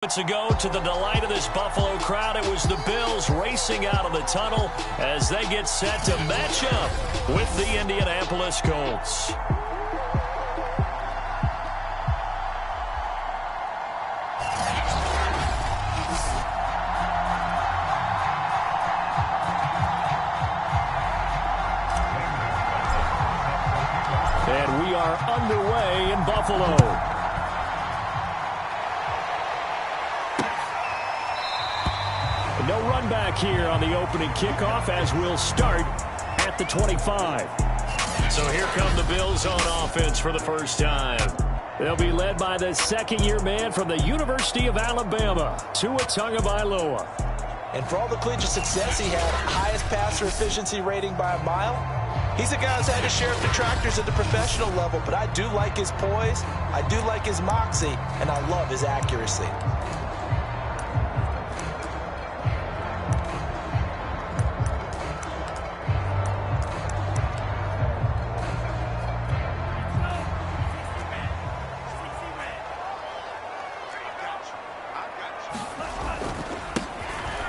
Ago, to the delight of this Buffalo crowd, it was the Bills racing out of the tunnel as they get set to match up with the Indianapolis Colts. And we are underway in Buffalo. No run back here on the opening kickoff as we'll start at the 25. So here come the Bills on offense for the first time. They'll be led by the second-year man from the University of Alabama, Tua Tagovailoa. And for all the collegiate success he had, highest passer efficiency rating by a mile, he's a guy who's had his share of detractors at the professional level, but I do like his poise, I do like his moxie, and I love his accuracy.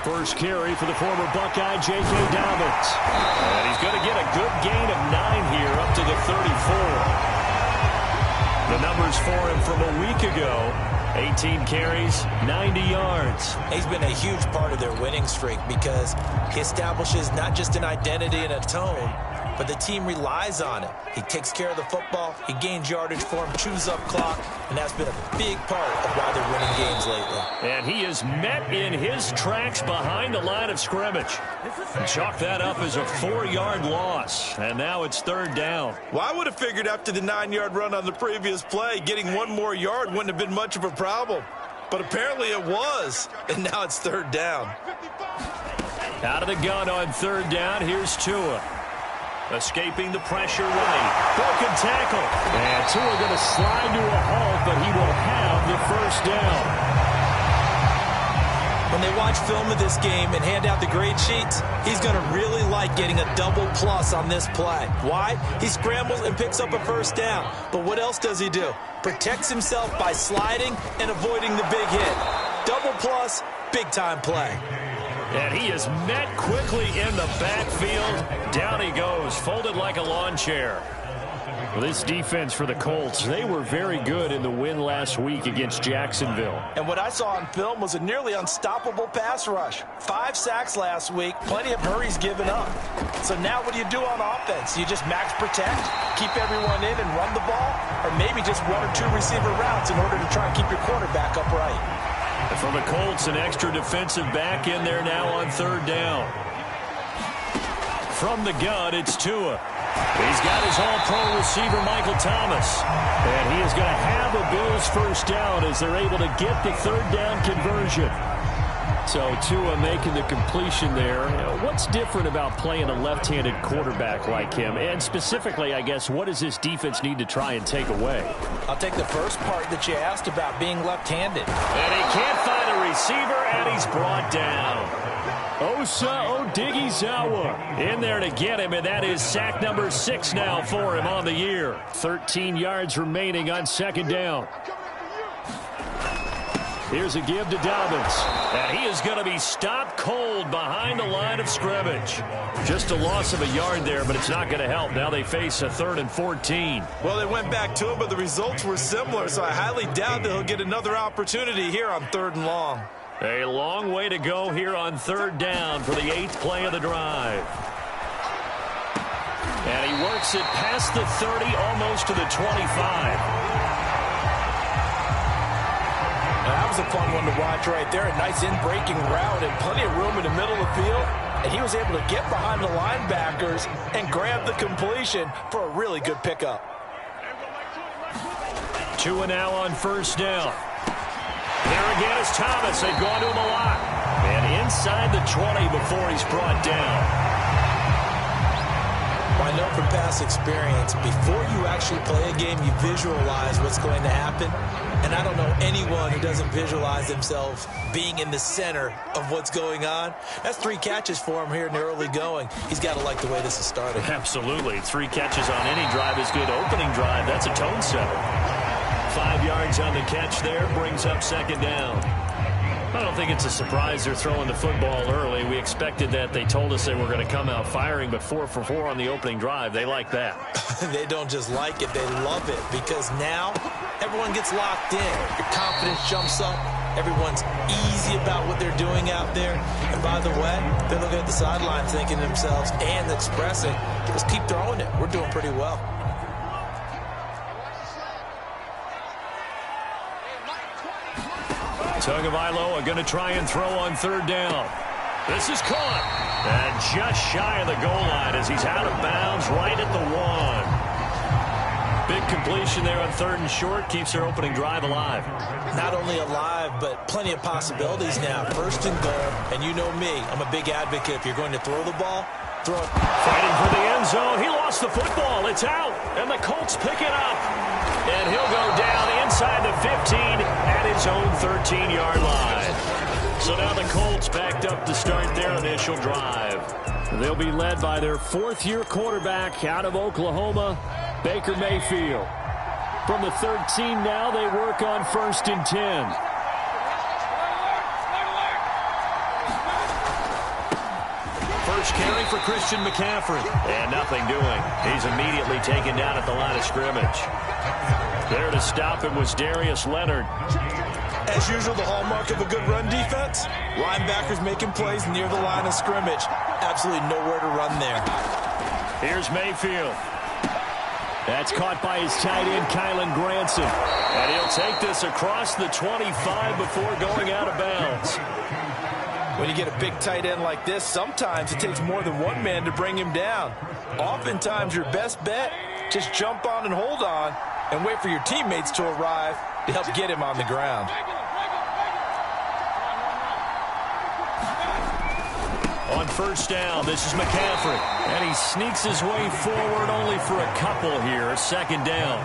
First carry for the former Buckeye, J.K. Dobbins. And he's going to get a good gain of 9 here up to the 34. The numbers for him from a week ago, 18 carries, 90 yards. He's been a huge part of their winning streak because he establishes not just an identity and a tone, but the team relies on it. He takes care of the football, he gains yardage for him, chews up clock, and that's been a big part of why they're winning games lately. And he is met in his tracks behind the line of scrimmage. And chalk that up as a 4-yard loss. And now it's third down. Well, I would have figured after the 9-yard run on the previous play, getting one more yard wouldn't have been much of a problem. But apparently it was, and now it's third down. Out of the gun on third down, here's Tua. Escaping the pressure right. Broken tackle. And Tua going to slide to a halt, but he will have the first down. When they watch film of this game and hand out the grade sheets, he's going to really like getting a double plus on this play. Why? He scrambles and picks up a first down. But what else does he do? Protects himself by sliding and avoiding the big hit. Double plus, big-time play. And he is met quickly in the backfield. Down he goes, folded like a lawn chair. Well, this defense for the Colts, they were very good in the win last week against Jacksonville. And what I saw on film was a nearly unstoppable pass rush. 5 sacks last week, plenty of hurries given up. So now what do you do on offense? You just max protect, keep everyone in and run the ball, or maybe just 1 or 2 receiver routes in order to try and keep your quarterback upright. And for the Colts, an extra defensive back in there now on third down. From the gun, it's Tua. He's got his all-pro receiver, Michael Thomas. And he is going to have a Bills first down as they're able to get the third down conversion. So Tua making the completion there. What's different about playing a left-handed quarterback like him? And specifically, I guess, what does this defense need to try and take away? I'll take the first part that you asked about being left-handed. And he can't find a receiver, and he's brought down. Osa Odighizuwa in there to get him, and that is sack number 6 now for him on the year. 13 yards remaining on second down. Here's a give to Dobbins. And he is going to be stopped cold behind the line of scrimmage. Just a loss of a yard there, but it's not going to help. Now they face a 3rd and 14. Well, they went back to him, but the results were similar, so I highly doubt that he'll get another opportunity here on 3rd and long. A long way to go here on third down for the 8th play of the drive. And he works it past the 30, almost to the 25. That was a fun one to watch right there. A nice in-breaking route and plenty of room in the middle of the field. And he was able to get behind the linebackers and grab the completion for a really good pickup. Tua now on first down. There again is Thomas. They've gone to him a lot. And inside the 20 before he's brought down. Well, I know from past experience, before you actually play a game, you visualize what's going to happen. And I don't know anyone who doesn't visualize themselves being in the center of what's going on. That's 3 catches for him here in the early going. He's got to like the way this is starting. Absolutely. 3 catches on any drive is good. Opening drive, that's a tone setter. 5 yards on the catch there, brings up second down. I don't think it's a surprise they're throwing the football early. We expected that. They told us they were going to come out firing, but 4 for 4 on the opening drive. They like that. They don't just like it, they love it, because now everyone gets locked in. Your confidence jumps up. Everyone's easy about what they're doing out there. And by the way, they're looking at the sideline thinking to themselves and expressing, just keep throwing it. We're doing pretty well. Tagovailoa going to try and throw on third down. This is caught. And just shy of the goal line as he's out of bounds right at the 1. Big completion there on third and short. Keeps their opening drive alive. Not only alive, but plenty of possibilities now. First and goal. And you know me, I'm a big advocate. If you're going to throw the ball, throw it. Fighting for the end zone. He lost the football. It's out. And the Colts pick it up. And he'll go down inside the 15 at his own 13-yard line. So now the Colts backed up to start their initial drive. They'll be led by their fourth-year quarterback out of Oklahoma, Baker Mayfield. From the 13 now, they work on 1st and 10. First carry for Christian McCaffrey. And nothing doing. He's immediately taken down at the line of scrimmage. There to stop him was Darius Leonard. As usual, the hallmark of a good run defense, linebackers making plays near the line of scrimmage. Absolutely nowhere to run there. Here's Mayfield. That's caught by his tight end, Kylen Granson. And he'll take this across the 25 before going out of bounds. When you get a big tight end like this, sometimes it takes more than one man to bring him down. Oftentimes, your best bet, just jump on and hold on and wait for your teammates to arrive to help get him on the ground. On first down, this is McCaffrey. And he sneaks his way forward only for a couple here. Second down.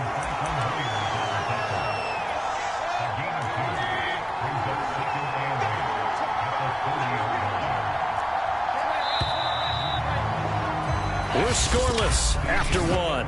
We're scoreless after 1.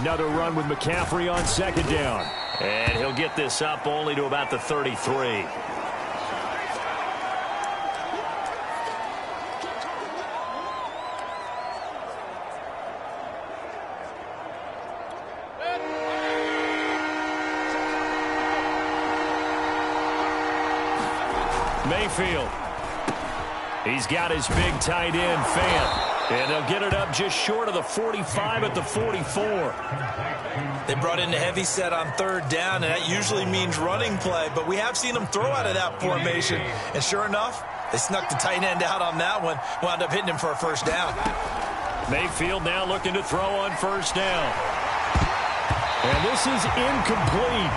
Another run with McCaffrey on second down. And he'll get this up only to about the 33. Mayfield. He's got his big tight end, Fant. And they'll get it up just short of the 45 at the 44. They brought in a heavy set on third down, and that usually means running play. But we have seen them throw out of that formation. And sure enough, they snuck the tight end out on that one. Wound up hitting him for a first down. Mayfield now looking to throw on first down. And this is incomplete.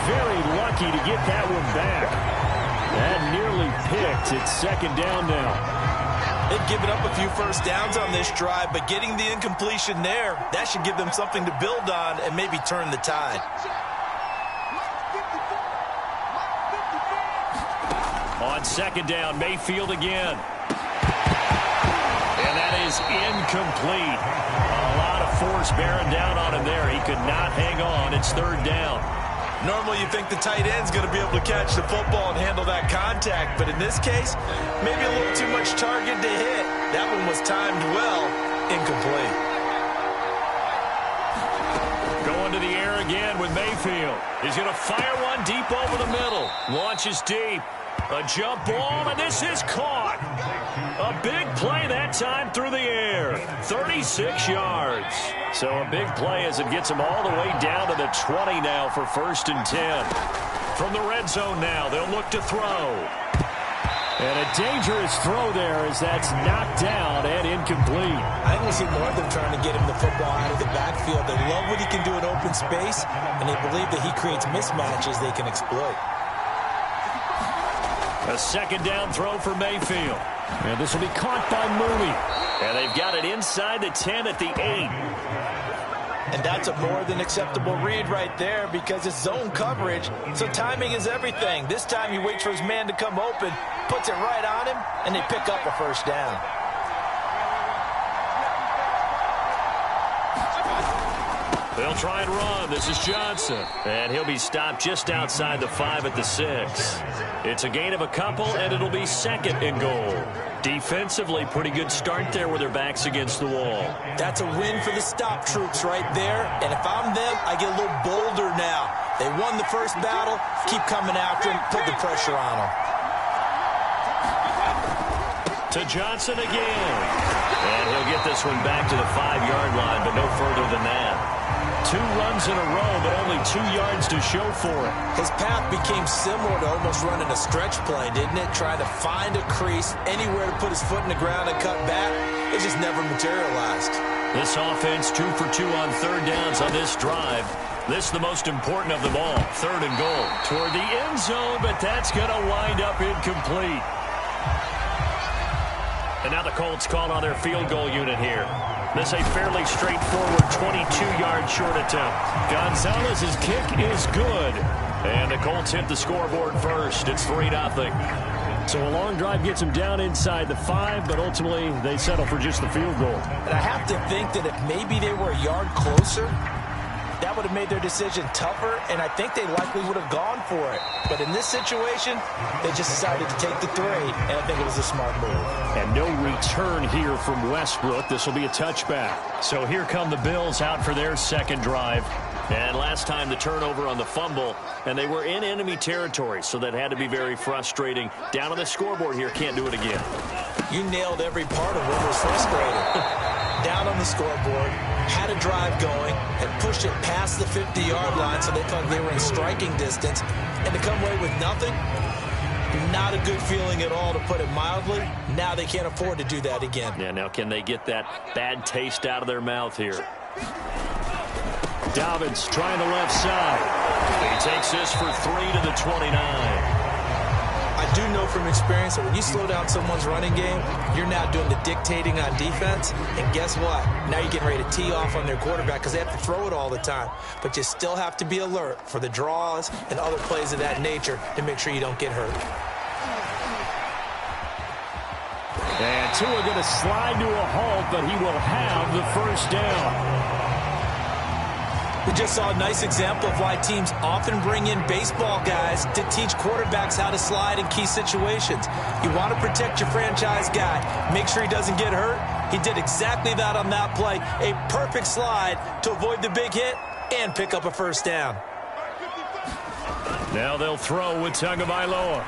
Very lucky to get that one back. That nearly picked. It's second down now. They've given up a few first downs on this drive, but getting the incompletion there, that should give them something to build on and maybe turn the tide. On second down, Mayfield again. And that is incomplete. A lot of force bearing down on him there. He could not hang on. It's third down. Normally you think the tight end's going to be able to catch the football and handle that contact, but in this case, maybe a little too much target to hit. That one was timed well, incomplete. Going to the air again with Mayfield. He's going to fire one deep over the middle. Launches deep. A jump ball, and this is caught. A big play that time through the air. 36 yards. So a big play as it gets him all the way down to the 20 now for 1st and 10. From the red zone now, they'll look to throw. And a dangerous throw there as that's knocked down and incomplete. I think we'll see more of them trying to get him the football out of the backfield. They love what he can do in open space, and they believe that he creates mismatches they can exploit. A second down throw for Mayfield. And this will be caught by Mooney. And they've got it inside the 10 at the 8. And that's a more than acceptable read right there because it's zone coverage, so timing is everything. This time he waits for his man to come open, puts it right on him, and they pick up a first down. They'll try and run. This is Johnson. And he'll be stopped just outside the 5 at the 6. It's a gain of a couple, and it'll be 2nd and goal. Defensively, pretty good start there with their backs against the wall. That's a win for the stop troops right there. And if I'm them, I get a little bolder now. They won the first battle. Keep coming after them. Put the pressure on them. To Johnson again. And he'll get this one back to the 5-yard line, but no further than that. 2 runs in a row, but only 2 yards to show for it. His path became similar to almost running a stretch play, didn't it? Trying to find a crease, anywhere to put his foot in the ground and cut back. It just never materialized. This offense 2 for 2 on 3rd downs on this drive. This is the most important of them all. 3rd and goal toward the end zone, but that's going to wind up incomplete. And now the Colts call on their field goal unit here. This a fairly straightforward 22-yard short attempt. Gonzalez's kick is good. And the Colts hit the scoreboard first. It's 3-0. So a long drive gets them down inside the 5, but ultimately they settle for just the field goal. And I have to think that if maybe they were a yard closer, that would have made their decision tougher, and I think they likely would have gone for it. But in this situation, they just decided to take the 3, and I think it was a smart move. And no return here from Westbrook. This will be a touchback. So here come the Bills out for their 2nd drive. And last time the turnover on the fumble, and they were in enemy territory, so that had to be very frustrating. Down on the scoreboard here, can't do it again. You nailed every part of what was frustrating. Down on the scoreboard, had a drive going, and pushed it past the 50-yard line so they thought they were in striking distance, and to come away with nothing, not a good feeling at all, to put it mildly. Now they can't afford to do that again. Yeah, now can they get that bad taste out of their mouth here? Dobbins trying the left side. He takes this for 3 to the 29. I do know from experience that when you slow down someone's running game, you're now doing the dictating on defense. And guess what? Now you're getting ready to tee off on their quarterback because they have to throw it all the time. But you still have to be alert for the draws and other plays of that nature to make sure you don't get hurt. And Tua going to slide to a halt, but he will have the first down. We just saw a nice example of why teams often bring in baseball guys to teach quarterbacks how to slide in key situations. You want to protect your franchise guy. Make sure he doesn't get hurt. He did exactly that on that play. A perfect slide to avoid the big hit and pick up a first down. Now they'll throw with Tagovailoa.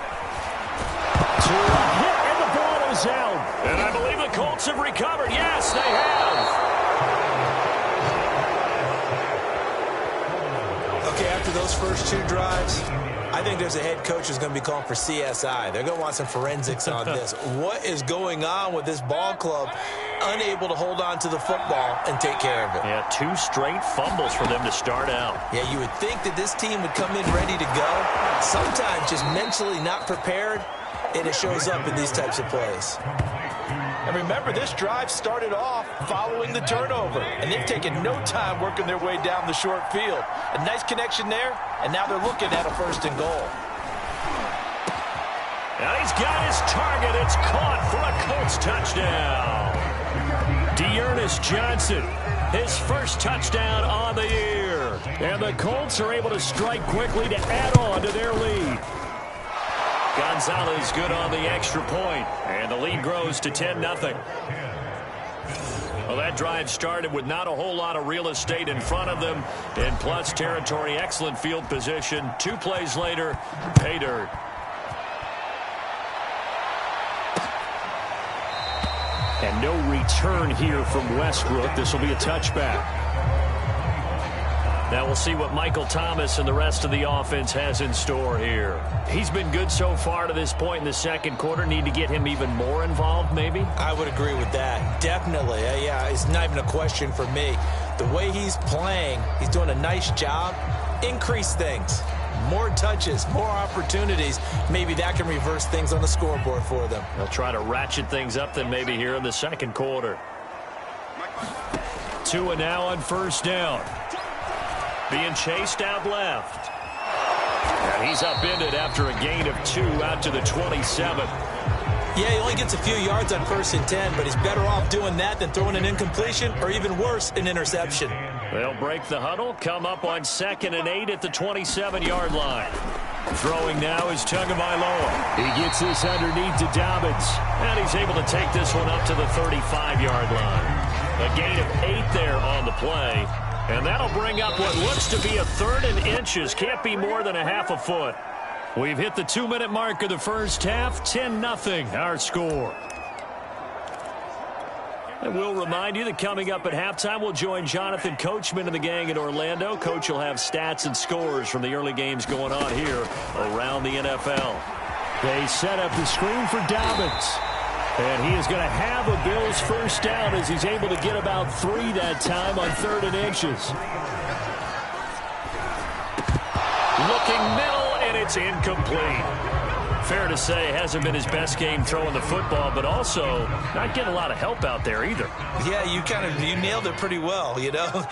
Tua hit, and the ball is out. And I believe the Colts have recovered. Yes, they have. Okay, after those first 2 drives, I think there's a head coach who's going to be calling for CSI. They're going to want some forensics on this. What is going on with this ball club unable to hold on to the football and take care of it? Yeah, 2 straight fumbles for them to start out. Yeah, you would think that this team would come in ready to go. Sometimes just mentally not prepared, and it shows up in these types of plays. And remember, this drive started off following the turnover, and they've taken no time working their way down the short field. A nice connection there, and now they're looking at a 1st and goal. Now he's got his target. It's caught for a Colts touchdown. Dearness Johnson, his first touchdown on the year. And the Colts are able to strike quickly to add on to their lead. Gonzalez good on the extra point, and the lead grows to 10-0. Well, that drive started with not a whole lot of real estate in front of them. In plus territory, excellent field position. 2 plays later, pay dirt. And no return here from Westbrook. This will be a touchback. Now we'll see what Michael Thomas and the rest of the offense has in store here. He's been good so far to this point in the 2nd quarter. Need to get him even more involved, maybe? I would agree with that. Definitely. Yeah, it's not even a question for me. The way he's playing, he's doing a nice job. Increase things. More touches, more opportunities. Maybe that can reverse things on the scoreboard for them. They'll try to ratchet things up then maybe here in the 2nd quarter. Tua now on first down. Being chased out left. And he's upended after a gain of 2 out to the 27. Yeah, he only gets a few yards on 1st and 10, but he's better off doing that than throwing an incompletion or even worse, an interception. They'll break the huddle, come up on 2nd and 8 at the 27-yard line. Throwing now is Tagovailoa. He gets this underneath to Dobbins, and he's able to take this one up to the 35-yard line. A gain of 8 there on the play, and that'll bring up what looks to be a 3rd and inches. Can't be more than a half a foot. We've hit the 2-minute mark of the first half. 10-0 our score. And we'll remind you that coming up at halftime, we'll join Jonathan Coachman and the gang in Orlando. Coach will have stats and scores from the early games going on here around the NFL. They set up the screen for Dobbins. And he is going to have a Bills first down as he's able to get about 3 that time on 3rd and inches. Looking middle, and it's incomplete. Fair to say, hasn't been his best game throwing the football, but also not getting a lot of help out there either. Yeah, you nailed it pretty well, you know.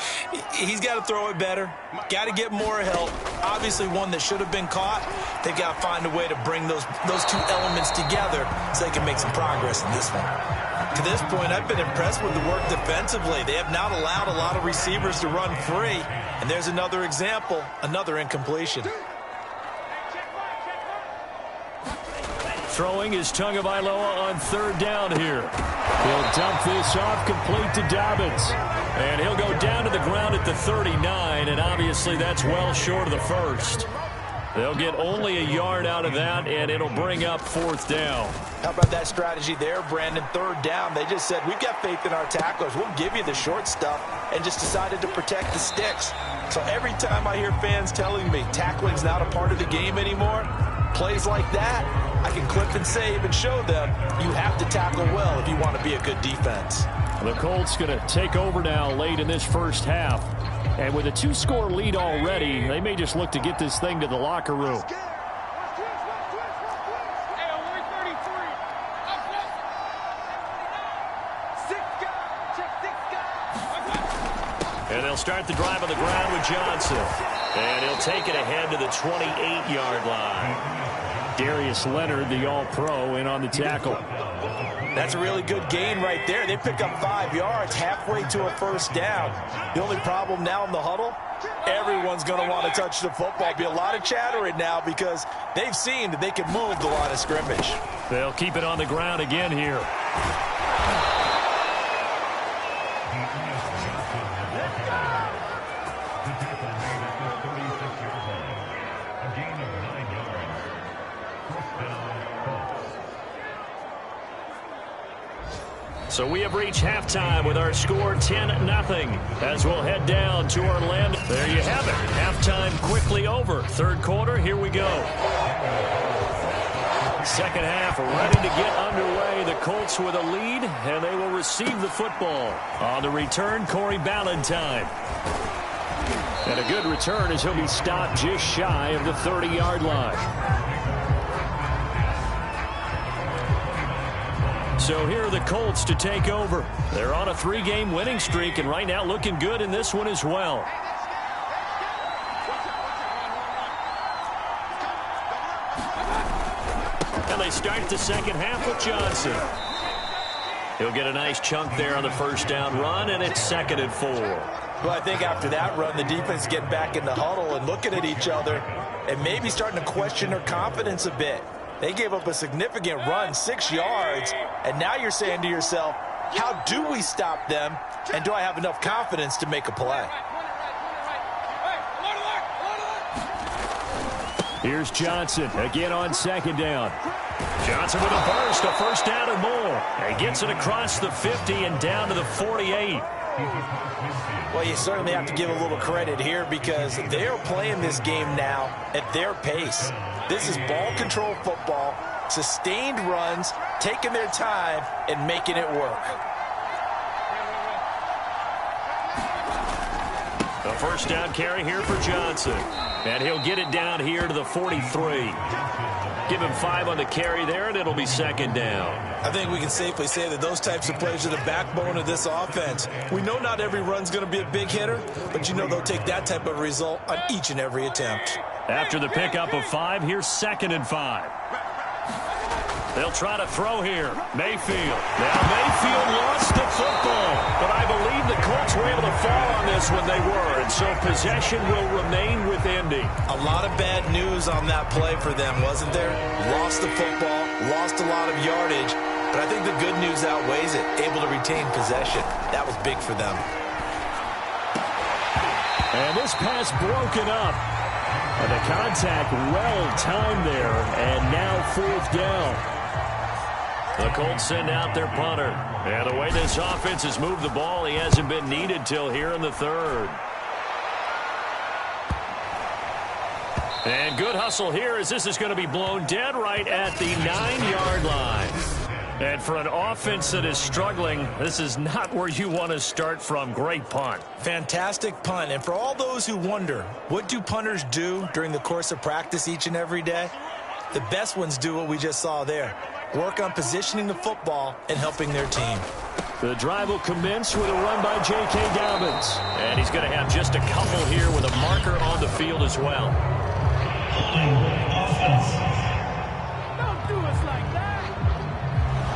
He's got to throw it better. Got to get more help. Obviously one that should have been caught. They've got to find a way to bring those two elements together so they can make some progress in this one. To this point, I've been impressed with the work defensively. They have not allowed a lot of receivers to run free. And there's another example, another incompletion. Throwing is Tagovailoa on 3rd down here. He'll dump this off complete to Dobbins. And he'll go down to the ground at the 39, and obviously that's well short of the first. They'll get only a yard out of that, and it'll bring up 4th down. How about that strategy there, Brandon? 3rd down. They just said, we've got faith in our tacklers. We'll give you the short stuff, and just decided to protect the sticks. So every time I hear fans telling me tackling's not a part of the game anymore, plays like that, I can clip and save and show them you have to tackle well if you want to be a good defense. The Colts going to take over now late in this first half. And with a 2-score lead already, they may just look to get this thing to the locker room. And they'll start the drive on the ground with Johnson. And he'll take it ahead to the 28-yard line. Darius Leonard, the All-Pro, in on the tackle. That's a really good gain right there. They pick up 5 yards halfway to a first down. The only problem now in the huddle, everyone's going to want to touch the football. Be a lot of chattering now because they've seen that they can move the line of scrimmage. They'll keep it on the ground again here. So we have reached halftime with our score 10-0 as we'll head down to Orlando. There you have it. Halftime quickly over. 3rd quarter, here we go. Second half ready to get underway. The Colts with a lead, and they will receive the football. On the return, Corey Ballantyne. And a good return as he'll be stopped just shy of the 30-yard line. So here are the Colts to take over. They're on a 3-game winning streak, and right now looking good in this one as well. And they start the second half with Johnson. He'll get a nice chunk there on the first down run, and it's 2nd and 4. Well, I think after that run, the defense getting back in the huddle and looking at each other and maybe starting to question their confidence a bit. They gave up a significant run, 6 yards, and now you're saying to yourself, how do we stop them, and do I have enough confidence to make a play? Here's Johnson again on 2nd down. Johnson with a burst, a first down or more. And gets it across the 50 and down to the 48. Well, you certainly have to give a little credit here because they're playing this game now at their pace. This is ball control football, sustained runs, taking their time and making it work. The first down carry here for Johnson. And he'll get it down here to the 43. Give him 5 on the carry there, and it'll be second down. I think we can safely say that those types of plays are the backbone of this offense. We know not every run's going to be a big hitter, but you know they'll take that type of result on each and every attempt. After the pickup of 5, here's 2nd and 5. They'll try to throw here. Mayfield. Now Mayfield lost the football, but I believe the Colts were able to fall on this when they were, and so possession will remain with Indy. A lot of bad news on that play for them, wasn't there? Lost the football, lost a lot of yardage, but I think the good news outweighs it. Able to retain possession. That was big for them. And this pass broken up. And the contact well timed there, and now 4th down. The Colts send out their punter. And the way this offense has moved the ball, he hasn't been needed till here in the 3rd. And good hustle here as this is going to be blown dead right at the 9-yard line. And for an offense that is struggling, this is not where you want to start from. Great punt. Fantastic punt. And for all those who wonder, what do punters do during the course of practice each and every day? The best ones do what we just saw there. Work on positioning the football and helping their team. The drive will commence with a run by J.K. Dobbins. And he's going to have just a couple here with a marker on the field as well.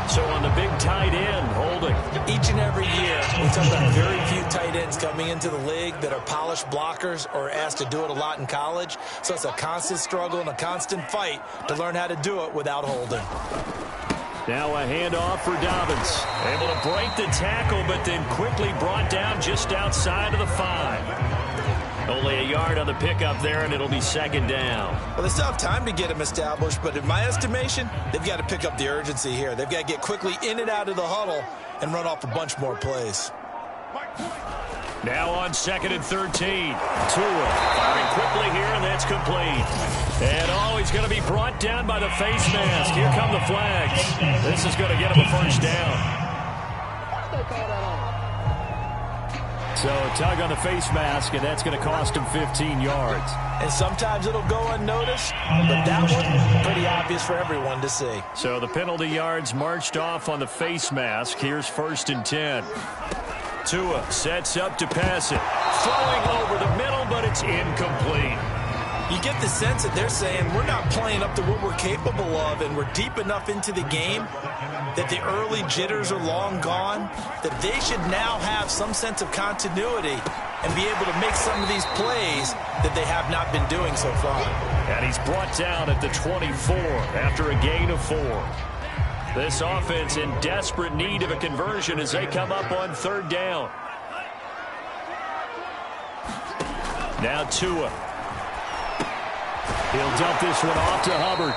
So on the big tight end, holding. Each and every year, we talk about very few tight ends coming into the league that are polished blockers or asked to do it a lot in college. So it's a constant struggle and a constant fight to learn how to do it without holding. Now a handoff for Dobbins. Able to break the tackle, but then quickly brought down just outside of the 5. Only a yard on the pickup there, and it'll be 2nd down. Well, they still have time to get him established, but in my estimation, they've got to pick up the urgency here. They've got to get quickly in and out of the huddle and run off a bunch more plays. Now on 2nd and 13. Tua firing quickly here, and that's complete. And he's going to be brought down by the face mask. Here come the flags. This is going to get him a first down. So a tug on the face mask, and that's going to cost him 15 yards. And sometimes it'll go unnoticed, but that one, pretty obvious for everyone to see. So the penalty yards marched off on the face mask. Here's 1st and 10. Tua sets up to pass it. Throwing over the middle, but it's incomplete. You get the sense that they're saying we're not playing up to what we're capable of, and we're deep enough into the game that the early jitters are long gone, that they should now have some sense of continuity and be able to make some of these plays that they have not been doing so far. And he's brought down at the 24 after a gain of 4. This offense in desperate need of a conversion as they come up on 3rd down. Now Tua. He'll dump this one off to Hubbard.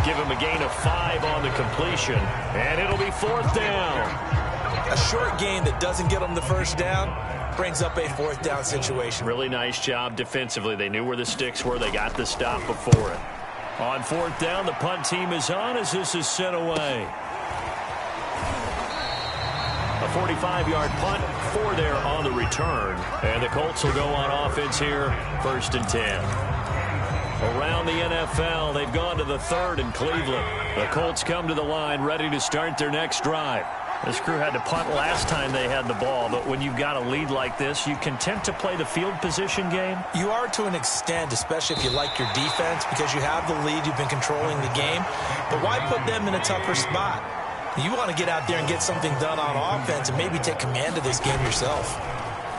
Give him a gain of 5 on the completion, and it'll be 4th down. A short gain that doesn't get them the first down brings up a 4th down situation. Really nice job defensively. They knew where the sticks were. They got the stop before it. On 4th down, the punt team is on as this is sent away. A 45-yard punt, 4 there on the return. And the Colts will go on offense here, 1st and 10. Around the NFL, they've gone to the 3rd in Cleveland. The Colts come to the line ready to start their next drive. This crew had to punt last time they had the ball, but when you've got a lead like this, you content to play the field position game? You are to an extent, especially if you like your defense, because you have the lead, you've been controlling the game. But why put them in a tougher spot? You want to get out there and get something done on offense and maybe take command of this game yourself.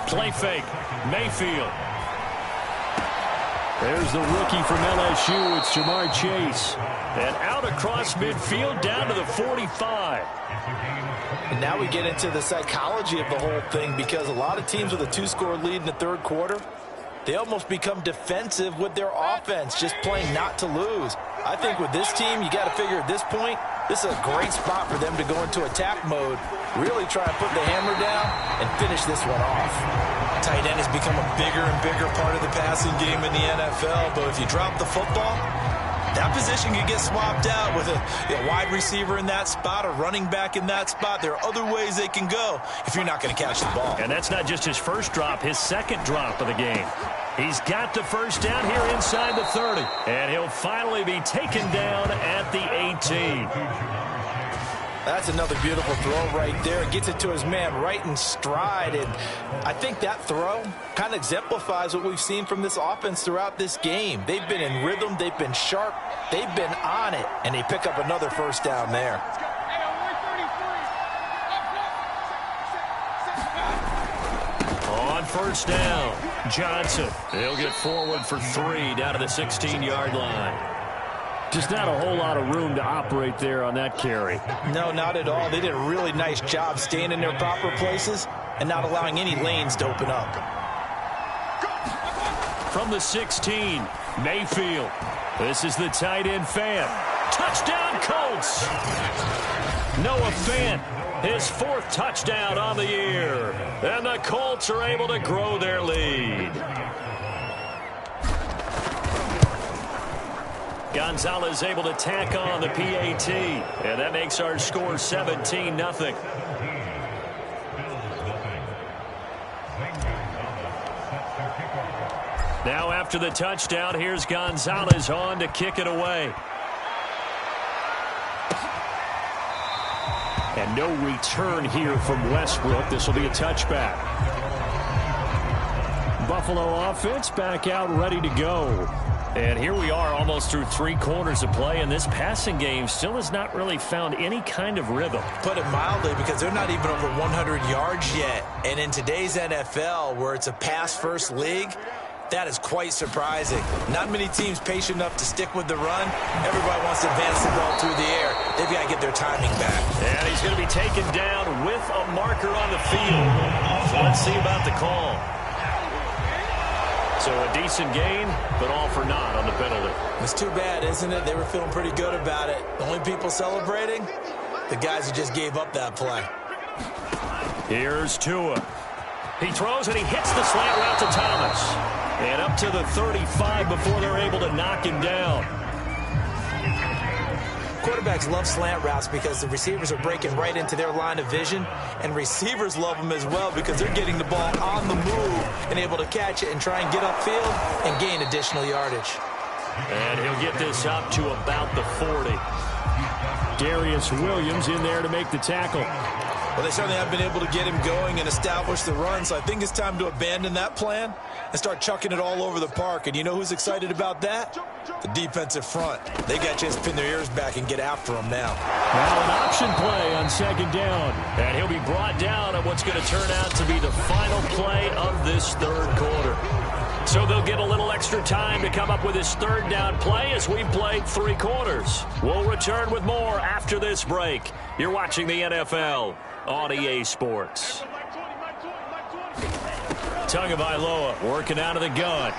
Play fake. Mayfield. There's the rookie from LSU. It's Jamar Chase. And out across midfield down to the 45. And now we get into the psychology of the whole thing, because a lot of teams with a 2-score lead in the 3rd quarter, they almost become defensive with their offense, just playing not to lose. I think with this team, you got to figure at this point, this is a great spot for them to go into attack mode, really try to put the hammer down and finish this one off. Tight end has become a bigger and bigger part of the passing game in the NFL, but if you drop the football, That position could get swapped out with a wide receiver in that spot, a running back in that spot. There are other ways they can go if you're not going to catch the ball. And that's not just his first drop, his second drop of the game. He's got the first down here inside the 30. And he'll finally be taken down at the 18. That's another beautiful throw right there. Gets it to his man right in stride. And I think that throw kind of exemplifies what we've seen from this offense throughout this game. They've been in rhythm. They've been sharp. They've been on it. And they pick up another first down there. On first down, Johnson. He'll get forward for 3 down to the 16-yard line. Just not a whole lot of room to operate there on that carry. No, not at all. They did a really nice job staying in their proper places and not allowing any lanes to open up. From the 16, Mayfield. This is the tight end Fant. Touchdown, Colts! Noah Fant, his 4th touchdown on the year. And the Colts are able to grow their lead. Gonzalez able to tack on the PAT. And that makes our score 17-0. Now after the touchdown, here's Gonzalez on to kick it away. And no return here from Westbrook. This will be a touchback. Buffalo offense back out ready to go. And here we are almost through 3 quarters of play, and this passing game still has not really found any kind of rhythm. Put it mildly, because they're not even over 100 yards yet. And in today's NFL, where it's a pass-first league, that is quite surprising. Not many teams patient enough to stick with the run. Everybody wants to advance the ball through the air. They've got to get their timing back. And he's going to be taken down with a marker on the field. So let's see about the call. So a decent gain, but all for naught on the penalty. It's too bad, isn't it? They were feeling pretty good about it. The only people celebrating, the guys who just gave up that play. Here's Tua. He throws and he hits the slant route to Thomas. And up to the 35 before they're able to knock him down. Quarterbacks love slant routes because the receivers are breaking right into their line of vision, and receivers love them as well because they're getting the ball on the move and able to catch it and try and get upfield and gain additional yardage. And he'll get this up to about the 40. Darius Williams in there to make the tackle. Well, they certainly have been able to get him going and establish the run, so I think it's time to abandon that plan and start chucking it all over the park. And you know who's excited about that? The defensive front. They got a chance to pin their ears back and get after him now. Now an option play on 2nd down. And he'll be brought down on what's going to turn out to be the final play of this 3rd quarter. So they'll get a little extra time to come up with his 3rd down play as we've played 3 quarters. We'll return with more after this break. You're watching the NFL on EA Sports. Tagovailoa working out of the gun.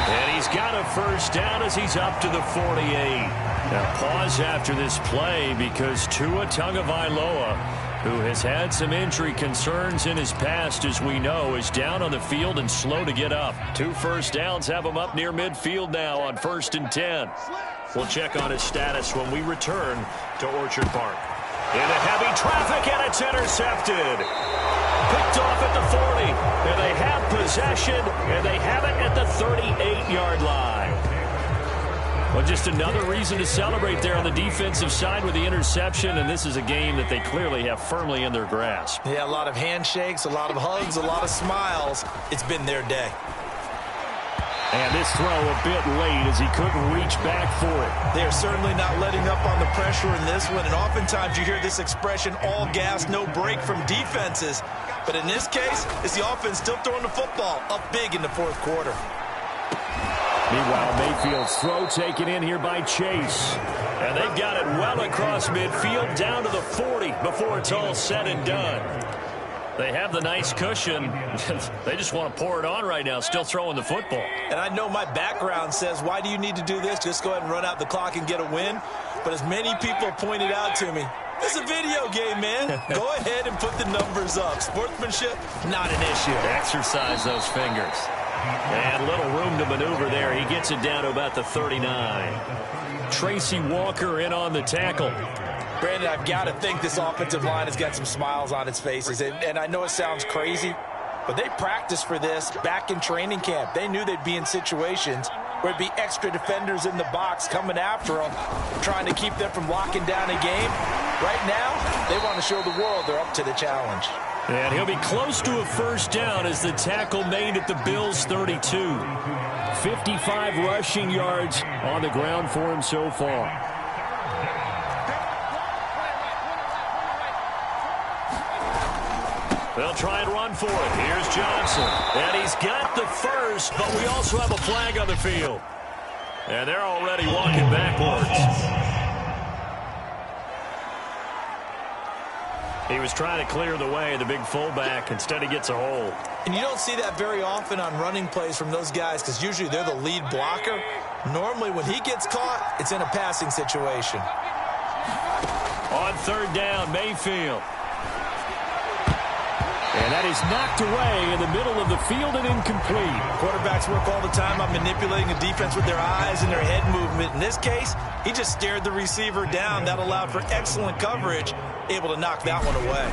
And he's got a first down as he's up to the 48. Now pause after this play because Tua Tagovailoa, who has had some injury concerns in his past, as we know, is down on the field and slow to get up. 2 first downs have him up near midfield now on 1st and 10. We'll check on his status when we return to Orchard Park. Into heavy traffic, and it's intercepted. Picked off at the 40. And they have possession, and they have it at the 38-yard line. Well, just another reason to celebrate there on the defensive side with the interception, and this is a game that they clearly have firmly in their grasp. Yeah, a lot of handshakes, a lot of hugs, a lot of smiles. It's been their day. And this throw a bit late as he couldn't reach back for it. They are certainly not letting up on the pressure in this one, and oftentimes you hear this expression, all gas, no break from defenses. But in this case, it's the offense still throwing the football up big in the 4th quarter. Meanwhile, Mayfield's throw taken in here by Chase. And they've got it well across midfield down to the 40 before it's all said and done. They have the nice cushion. They just want to pour it on right now, still throwing the football. And I know my background says, why do you need to do this? Just go ahead and run out the clock and get a win. But as many people pointed out to me, it's a video game, man. Go ahead and put the numbers up. Sportsmanship, not an issue. Exercise those fingers. And little room to maneuver there. He gets it down to about the 39. Tracy Walker in on the tackle. Brandon, I've got to think this offensive line has got some smiles on its faces. And I know it sounds crazy, but they practiced for this back in training camp. They knew they'd be in situations where it'd be extra defenders in the box coming after them, trying to keep them from locking down a game. Right now, they want to show the world they're up to the challenge. And he'll be close to a first down as the tackle made at the Bills' 32. 55 rushing yards on the ground for him so far. They'll try and run for it. Here's Johnson. And he's got the first, but we also have a flag on the field. And they're already walking backwards. He was trying to clear the way, the big fullback. Instead, he gets a hold. And you don't see that very often on running plays from those guys because usually they're the lead blocker. Normally, when he gets caught, it's in a passing situation. On third down, Mayfield. And that is knocked away in the middle of the field and incomplete. Quarterbacks work all the time on manipulating the defense with their eyes and their head movement. In this case, he just stared the receiver down. That allowed for excellent coverage, able to knock that one away.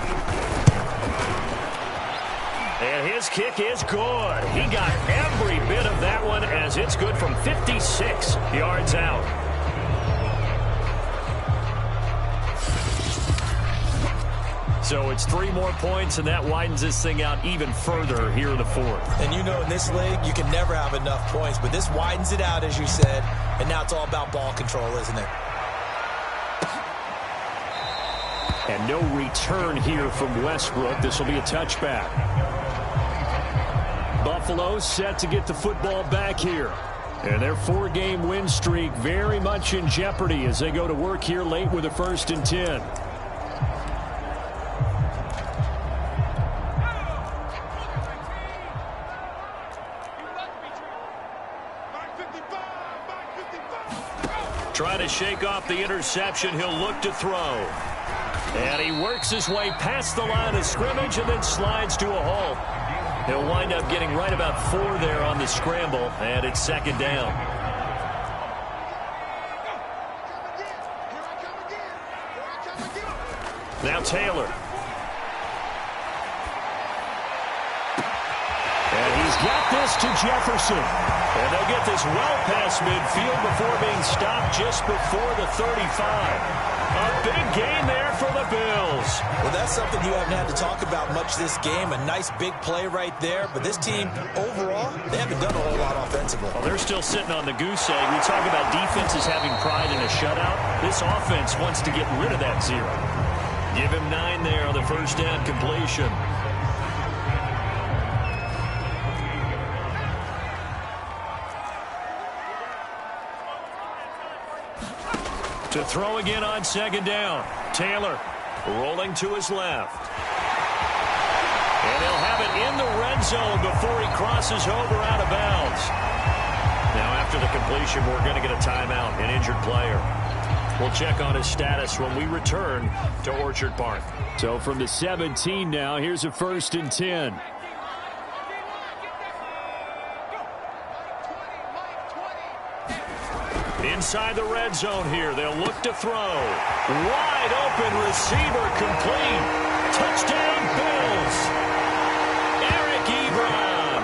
And his kick is good. He got every bit of that one as it's good from 56 yards out. So it's 3 more points, and that widens this thing out even further here in the fourth. And you know in this league, you can never have enough points, but this widens it out, as you said, and now it's all about ball control, isn't it? And no return here from Westbrook. This will be a touchback. Buffalo set to get the football back here. And their 4-game win streak very much in jeopardy as they go to work here late with a 1st and 10. Trying to shake off the interception. He'll look to throw. And he works his way past the line of scrimmage and then slides to a halt. He'll wind up getting right about 4 there on the scramble, and it's 2nd down. Now Taylor. And he's got this to Jefferson. And they'll get this well past midfield before being stopped just before the 35. A big gain there for the Bills. Well, that's something you haven't had to talk about much this game. A nice big play right there. But this team, overall, they haven't done a whole lot offensively. Well, they're still sitting on the goose egg. We talk about defenses having pride in a shutout. This offense wants to get rid of that 0. Give him 9 there on the first down completion. To throw again on 2nd down. Taylor rolling to his left. And they'll have it in the red zone before he crosses over out of bounds. Now after the completion, we're going to get a timeout, an injured player. We'll check on his status when we return to Orchard Park. So from the 17 now, here's a 1st and 10. Inside the red zone here. They'll look to throw. Wide open receiver complete. Touchdown Bills. Eric Ebron.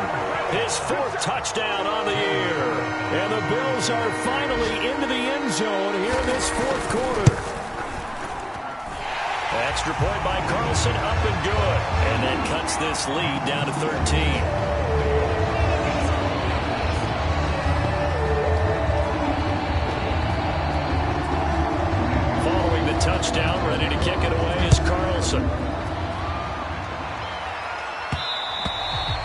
His 4th touchdown on the year. And the Bills are finally into the end zone here in this 4th quarter. Extra point by Carlson, up and good. And that cuts this lead down to 13. Touchdown, ready to kick it away is Carlson.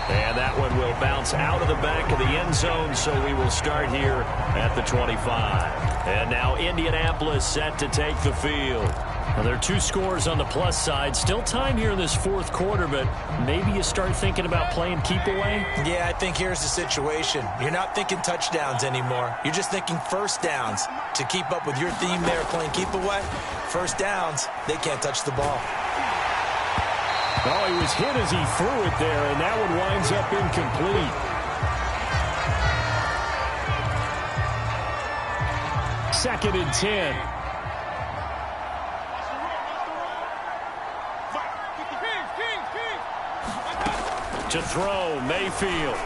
And that one will bounce out of the back of the end zone, so we will start here at the 25. And now Indianapolis set to take the field. Well, there are 2 scores on the plus side. Still time here in this 4th quarter, but maybe you start thinking about playing keep away? Yeah, I think here's the situation. You're not thinking touchdowns anymore. You're just thinking first downs. To keep up with your theme there, playing keep away, first downs, they can't touch the ball. Oh, he was hit as he threw it there, and that one winds up incomplete. 2nd and 10. To throw, Mayfield.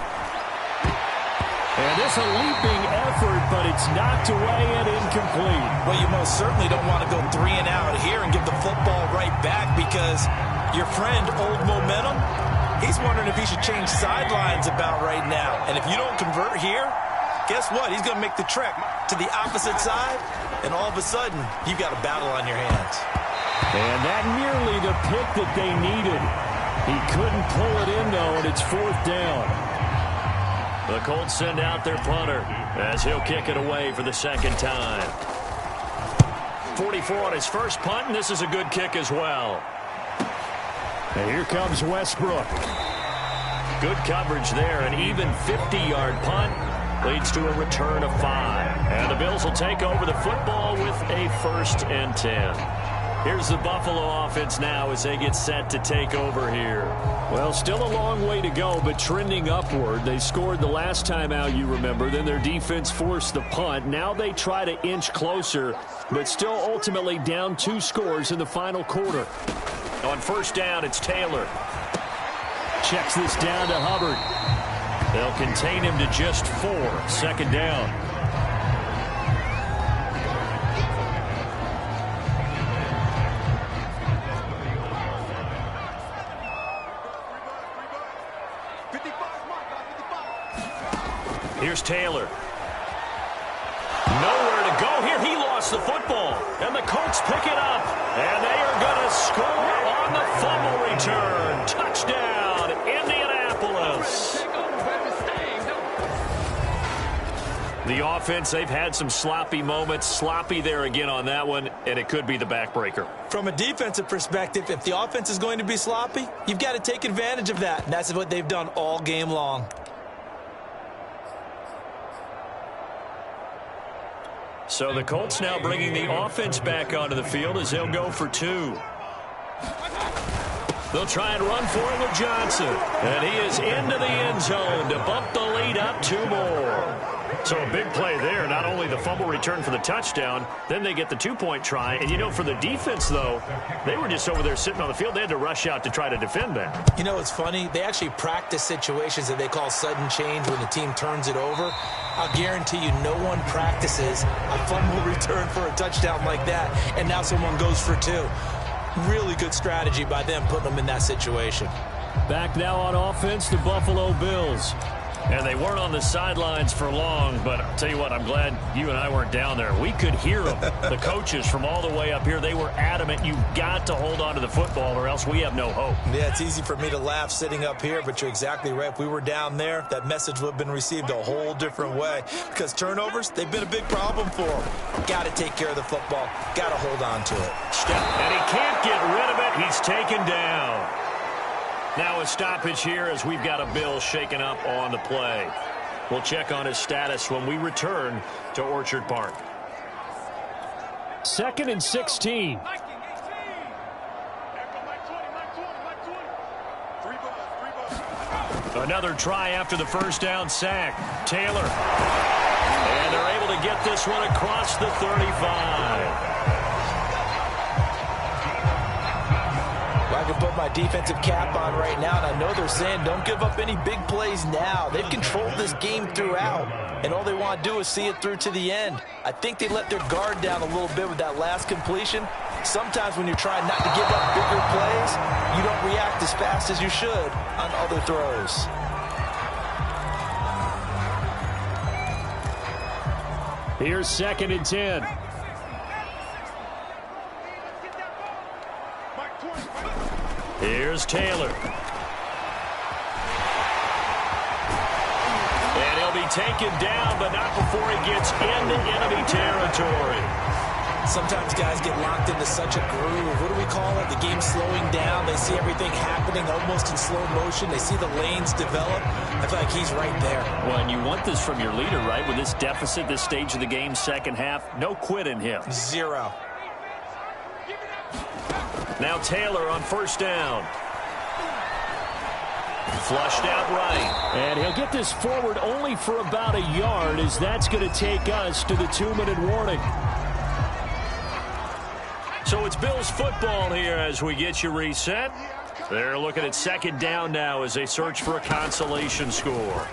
And this a leaping effort, but it's knocked away and incomplete. Well, you most certainly don't want to go 3 and out here and give the football right back because your friend, Old Momentum, he's wondering if he should change sidelines about right now. And if you don't convert here, guess what? He's going to make the trek to the opposite side, and all of a sudden, you've got a battle on your hands. And that nearly the pick that they needed. He couldn't pull it in, though, and it's 4th down. The Colts send out their punter as he'll kick it away for the 2nd time. 44 on his first punt, and this is a good kick as well. And here comes Westbrook. Good coverage there. An even 50-yard punt leads to a return of 5. And the Bills will take over the football with a 1st and 10. Here's the Buffalo offense now as they get set to take over here. Well, still a long way to go, but trending upward. They scored the last time out, you remember. Then their defense forced the punt. Now they try to inch closer, but still ultimately down 2 scores in the final quarter. On 1st down, it's Taylor. Checks this down to Hubbard. They'll contain him to just 4. 2nd down. Here's Taylor. Nowhere to go here. He lost the football. And the Colts pick it up. And they are going to score on the fumble return. Touchdown, Indianapolis. The offense, they've had some sloppy moments. Sloppy there again on that one, and it could be the backbreaker. From a defensive perspective, if the offense is going to be sloppy, you've got to take advantage of that. And that's what they've done all game long. So the Colts now bringing the offense back onto the field as they'll go for 2. They'll try and run for it with Johnson. And he is into the end zone to bump the lead up 2 more. So a big play there. Not only the fumble return for the touchdown, then they get the 2-point try. And, you know, for the defense, though, they were just over there sitting on the field. They had to rush out to try to defend that. You know, it's funny. They actually practice situations that they call sudden change when the team turns it over. I'll guarantee you no one practices a fumble return for a touchdown like that, and now someone goes for 2. Really good strategy by them putting them in that situation. Back now on offense, the Buffalo Bills. And they weren't on the sidelines for long, but I'll tell you what, I'm glad you and I weren't down there. We could hear them. The coaches from all the way up here, they were adamant, you've got to hold on to the football or else we have no hope. Yeah, it's easy for me to laugh sitting up here, but you're exactly right. If we were down there, that message would have been received a whole different way because turnovers, they've been a big problem for them. Got to take care of the football. Got to hold on to it. And he can't get rid of it. He's taken down. Now a stoppage here as we've got a Bill shaken up on the play. We'll check on his status when we return to Orchard Park. 2nd and 16. Another try after the 1st down sack. Taylor. And they're able to get this one across the 35. I can put my defensive cap on right now, and I know they're saying don't give up any big plays now. They've controlled this game throughout, and all they want to do is see it through to the end. I think they let their guard down a little bit with that last completion. Sometimes when you're trying not to give up bigger plays, you don't react as fast as you should on other throws. Here's 2nd and 10. Here's Taylor. And he'll be taken down, but not before he gets into enemy territory. Sometimes guys get locked into such a groove. What do we call it? The game's slowing down. They see everything happening almost in slow motion. They see the lanes develop. I feel like he's right there. Well, and you want this from your leader, right? With this deficit, this stage of the game, 2nd half, no quit in him. 0. Now Taylor on 1st down. Flushed out right. And he'll get this forward only for about a yard, as that's going to take us to the 2-minute warning. So it's Bills football here as we get you reset. They're looking at second down now as they search for a consolation score.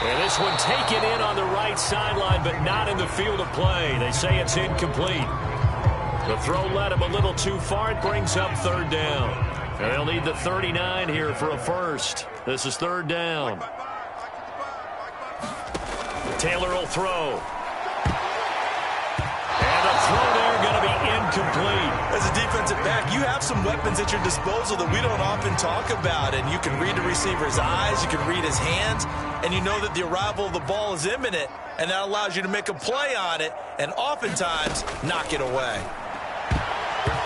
And this one taken in on the right sideline, but not in the field of play. They say it's incomplete. The throw led him a little too far. It brings up third down. And they'll need the 39 here for a first. This is third down. Taylor will throw. And the throw there going to be incomplete. As a defensive back, you have some weapons at your disposal that we don't often talk about. And you can read the receiver's eyes, you can read his hands, and you know that the arrival of the ball is imminent, and that allows you to make a play on it and oftentimes knock it away.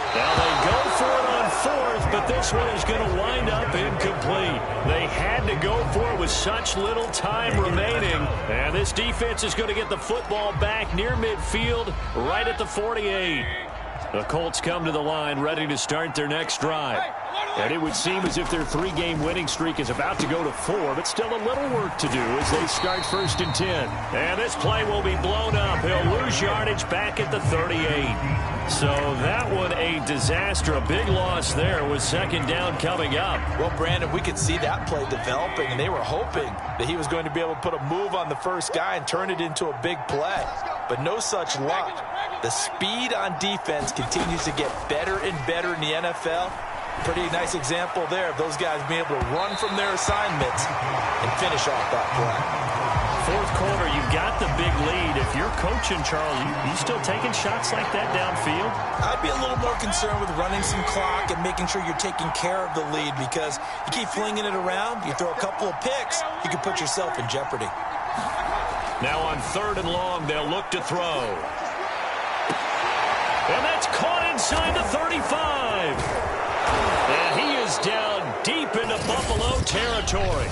Now they go for it on fourth, but this one is going to wind up incomplete. They had to go for it with such little time remaining. And this defense is going to get the football back near midfield, right at the 48. The Colts come to the line ready to start their next drive. And it would seem as if their 3-game winning streak is about to go to 4, but still a little work to do as they start 1st and 10. And this play will be blown up. He'll lose yardage back at the 38. So that one a disaster. A big loss there with second down coming up. Well, Brandon, we could see that play developing, and they were hoping that he was going to be able to put a move on the first guy and turn it into a big play. But no such luck. The speed on defense continues to get better and better in the NFL. Pretty nice example there of those guys being able to run from their assignments and finish off that play. Fourth quarter, you've got the big lead. If you're coaching, Charles, you still taking shots like that downfield? I'd be a little more concerned with running some clock and making sure you're taking care of the lead, because you keep flinging it around, you throw a couple of picks, you can put yourself in jeopardy. Now on 3rd and long, they'll look to throw. And that's caught inside the 35. And he is down deep into Buffalo territory.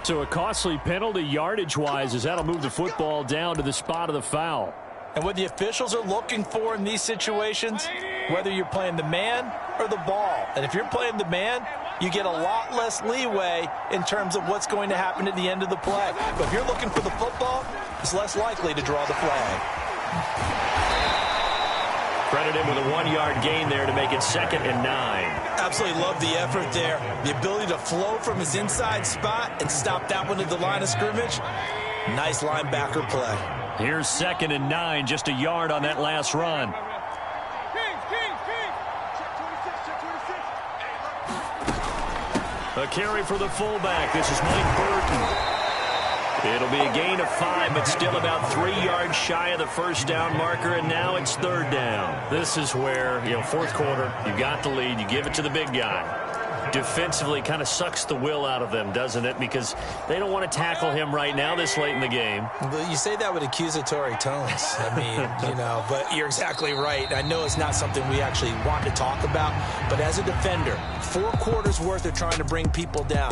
So a costly penalty yardage-wise, as that'll move the football down to the spot of the foul. And what the officials are looking for in these situations, whether you're playing the man or the ball. And if you're playing the man, you get a lot less leeway in terms of what's going to happen at the end of the play. But if you're looking for the football, it's less likely to draw the flag. Credit him with a 1-yard gain there to make it 2nd and 9. Absolutely love the effort there. The ability to flow from his inside spot and stop that one at the line of scrimmage. Nice linebacker play. Here's 2nd and 9, just a yard on that last run. A carry for the fullback. This is Mike Burton. It'll be a gain of 5, but still about 3 yards shy of the first down marker, and now it's 3rd down. This is where, fourth quarter, you got the lead, you give it to the big guy. Defensively kind of sucks the will out of them, doesn't it? Because they don't want to tackle him right now this late in the game. But you say that with accusatory tones. I mean, but you're exactly right. I know it's not something we actually want to talk about, but as a defender, 4 quarters worth of trying to bring people down,